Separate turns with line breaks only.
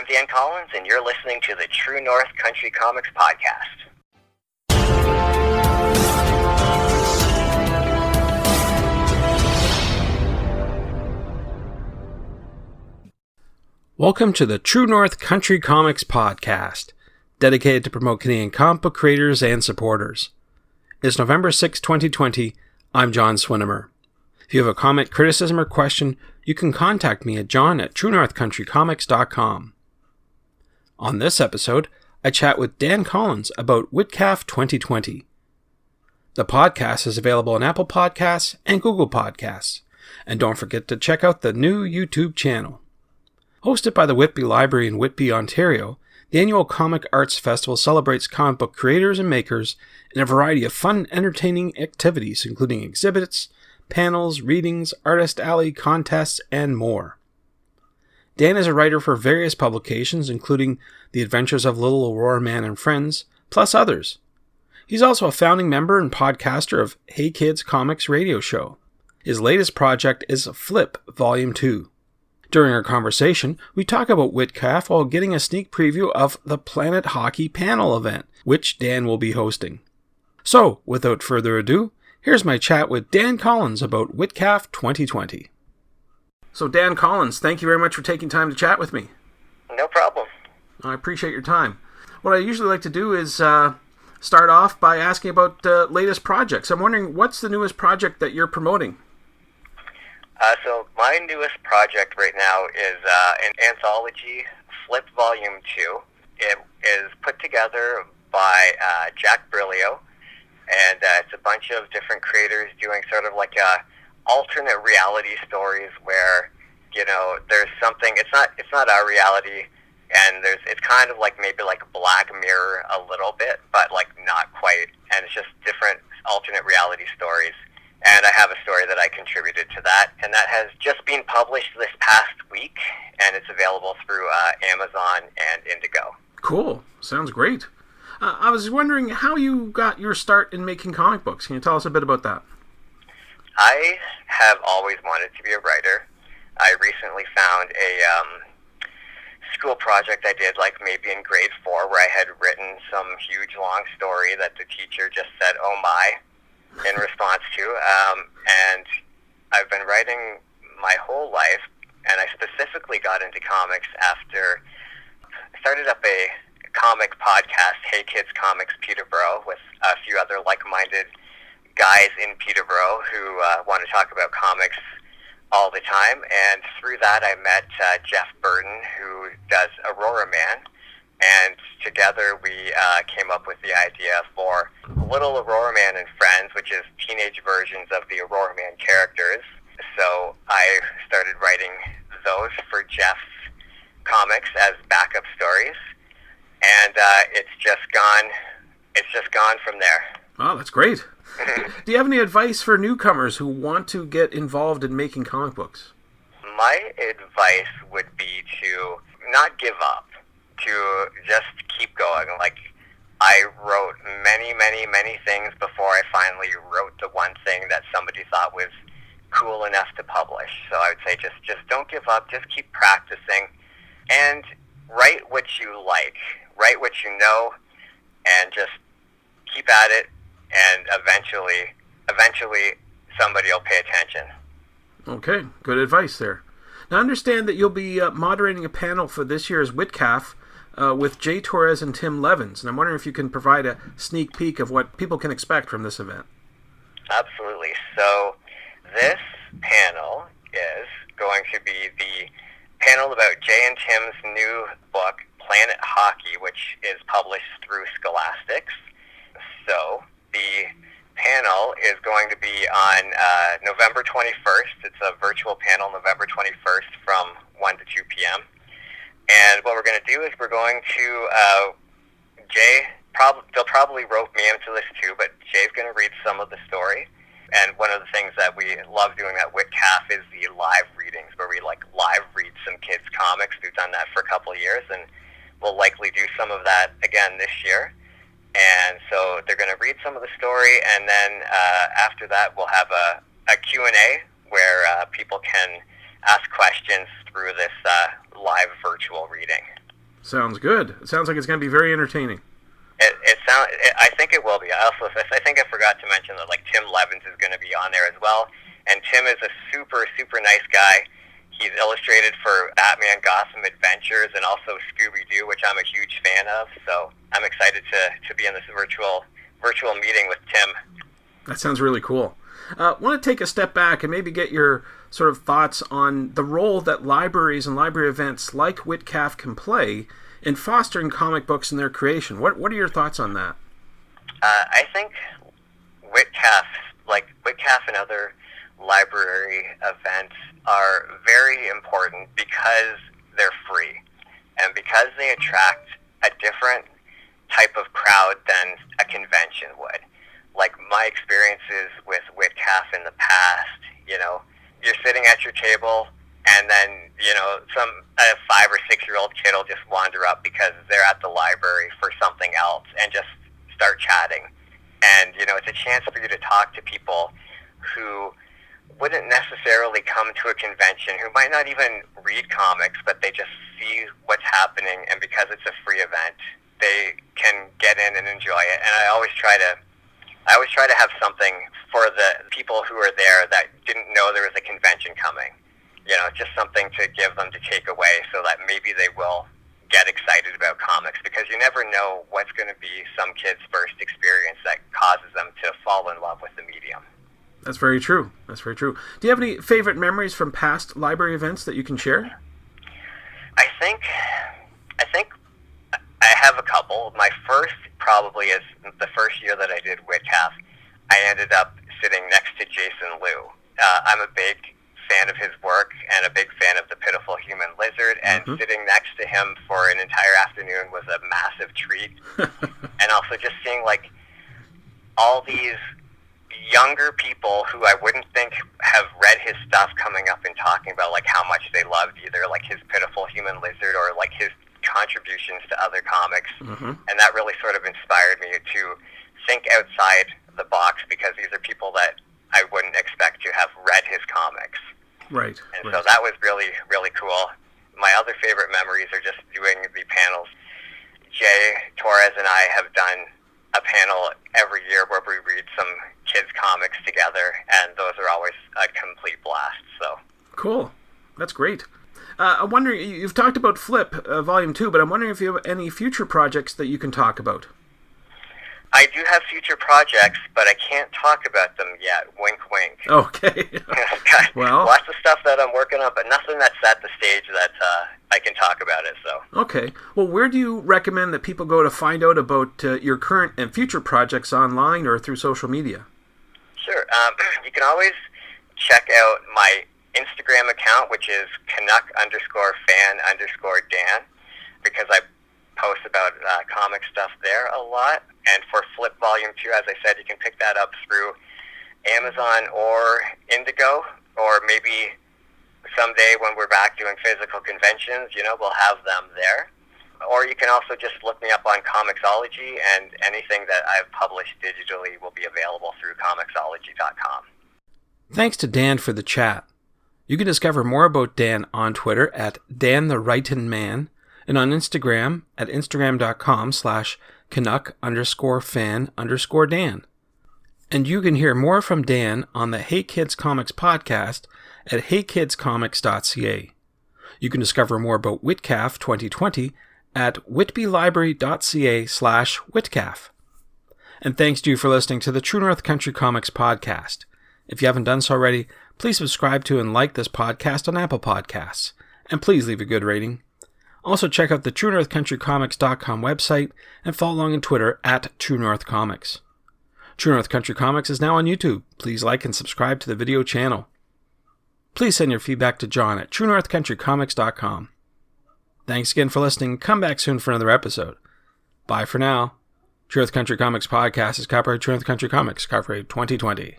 I'm Dan Collins, and you're listening to the True North Country Comics Podcast.
Welcome to the True North Country Comics Podcast, dedicated to promote Canadian comic book creators and supporters. It's November 6, 2020. I'm John Swinimer. If you have a comment, criticism, or question, you can contact me at john@truenorthcountrycomics.com. On this episode, I chat with Dan Collins about WITCAF 2020. The podcast is available on Apple Podcasts and Google Podcasts, and don't forget to check out the new YouTube channel. Hosted by the Whitby Library in Whitby, Ontario, the annual Comic Arts Festival celebrates comic book creators and makers in a variety of fun, entertaining activities, including exhibits, panels, readings, artist alley, contests, and more. Dan is a writer for various publications, including The Adventures of Little Aurora Man and Friends, plus others. He's also a founding member and podcaster of Hey Kids Comics radio show. His latest project is Flip Volume 2. During our conversation, we talk about WITCAF while getting a sneak preview of the Planet Hockey panel event, which Dan will be hosting. So, without further ado, here's my chat with Dan Collins about WITCAF 2020. So Dan Collins, thank you very much for taking time to chat with me.
No problem.
I appreciate your time. What I usually like to do is start off by asking about latest projects. I'm wondering, what's the newest project that you're promoting?
So my newest project right now is an anthology, Flip Volume 2. It is put together by Jack Brilio, and it's a bunch of different creators doing sort of like alternate reality stories where, you know, there's something, it's not our reality, and it's kind of like maybe like Black Mirror a little bit, but like not quite, and it's just different alternate reality stories. And I have a story that I contributed to that, and that has just been published this past week, and it's available through Amazon and Indigo.
Cool. Sounds great. I was wondering how you got your start in making comic books. Can you tell us a bit about that?
I have always wanted to be a writer. I recently found a school project I did, like maybe in grade 4, where I had written some huge long story that the teacher just said, "Oh my," in response to. And I've been writing my whole life, and I specifically got into comics after I started up a comic podcast, Hey Kids Comics Peterborough, with a few other like-minded guys in Peterborough who want to talk about comics all the time. And through that, I met Jeff Burton, who does Aurora Man. And together we came up with the idea for Little Aurora Man and Friends, which is teenage versions of the Aurora Man characters. So I started writing those for Jeff's comics as backup stories. And it's just gone from there.
Oh, that's great. Do you have any advice for newcomers who want to get involved in making comic books?
My advice would be to not give up, to just keep going. Like, I wrote many, many, many things before I finally wrote the one thing that somebody thought was cool enough to publish. So I would say just don't give up, just keep practicing, and write what you like, write what you know, and just keep at it. And eventually, somebody will pay attention. Okay,
good advice there. Now, I understand that you'll be moderating a panel for this year's WITCAF with Jay Torres and Tim Levins, and I'm wondering if you can provide a sneak peek of what people can expect from this event.
Absolutely. So, this panel is going to be the panel about Jay and Tim's new book, Planet Hockey, which is published through Scholastics. So, the panel is going to be on November 21st. It's a virtual panel, November 21st from 1 to 2 p.m. And what we're going to do is we're going to, they'll probably rope me into this too, but Jay's going to read some of the story. And one of the things that we love doing at WITCAF is the live readings, where we live read some kids' comics. We've done that for a couple of years, and we'll likely do some of that again this year. And so they're going to read some of the story, and then after that we'll have a Q&A where people can ask questions through this live virtual reading.
Sounds good. It sounds like it's going to be very entertaining.
I think it will be. I think I forgot to mention that like Tim Levins is going to be on there as well. And Tim is a super, super nice guy. He's illustrated for Batman Gotham Adventures and also Scooby-Doo, which I'm a huge fan of. So I'm excited to be in this virtual meeting with Tim.
That sounds really cool. I want to take a step back and maybe get your sort of thoughts on the role that libraries and library events like WITCAF can play in fostering comic books and their creation. What are your thoughts on that?
I think WITCAF and other library events are very important because they're free and because they attract a different type of crowd than a convention would. Like my experiences with WITCAF in the past, you're sitting at your table and then, some 5 or 6 year old kid will just wander up because they're at the library for something else and just start chatting. And, it's a chance for you to talk to people who wouldn't necessarily come to a convention, who might not even read comics, but they just see what's happening, and because it's a free event, they can get in and enjoy it. And I always try to have something for the people who are there that didn't know there was a convention coming. Just something to give them to take away so that maybe they will get excited about comics, because you never know what's going to be some kid's first experience that causes them to fall in love with the medium.
That's very true. Do you have any favorite memories from past library events that you can share?
I think I have a couple. My first probably is the first year that I did WITCAF. I ended up sitting next to Jason Liu. I'm a big fan of his work and a big fan of The Pitiful Human Lizard, and sitting next to him for an entire afternoon was a massive treat. And also just seeing like all these younger people who I wouldn't think have read his stuff coming up and talking about like how much they loved either like his Pitiful Human Lizard or like his contributions to other comics. And that really sort of inspired me to think outside the box, because these are people that I wouldn't expect to have read his comics.
Right.
So that was really, really cool. My other favorite memories are just doing the panels. Jay Torres and I have done a panel every year where we read some kids' comics together, and those are always a complete blast. So
cool. That's great. I'm wondering, you've talked about Flip Volume 2, but I'm wondering if you have any future projects that you can talk about.
I do have future projects, but I can't talk about them yet. Wink, wink.
Okay. Well,
lots of stuff that I'm working on, but nothing that's at the stage that I can talk about it. So.
Okay. Well, where do you recommend that people go to find out about your current and future projects online or through social media?
Sure. You can always check out my Instagram account, which is Canuck_fan_Dan, because I post about comic stuff there a lot. And for Flip Volume 2, as I said, you can pick that up through Amazon or Indigo, or maybe someday when we're back doing physical conventions, we'll have them there. Or you can also just look me up on Comixology, and anything that I've published digitally will be available through Comixology.com.
Thanks to Dan for the chat. You can discover more about Dan on Twitter at DanTheWritinMan, and on Instagram at Instagram.com/Canuck_fan_Dan. And you can hear more from Dan on the Hey Kids Comics podcast at heykidscomics.ca. You can discover more about WITCAF 2020 at whitbylibrary.ca/WITCAF. And thanks to you for listening to the True North Country Comics podcast. If you haven't done so already, please subscribe to and like this podcast on Apple Podcasts. And please leave a good rating. Also check out the TrueNorthCountryComics.com website and follow along on Twitter at True North Comics. True North Country Comics is now on YouTube. Please like and subscribe to the video channel. Please send your feedback to John at TrueNorthCountryComics.com. Thanks again for listening. Come back soon for another episode. Bye for now. True North Country Comics Podcast is copyright True North Country Comics, copyright 2020.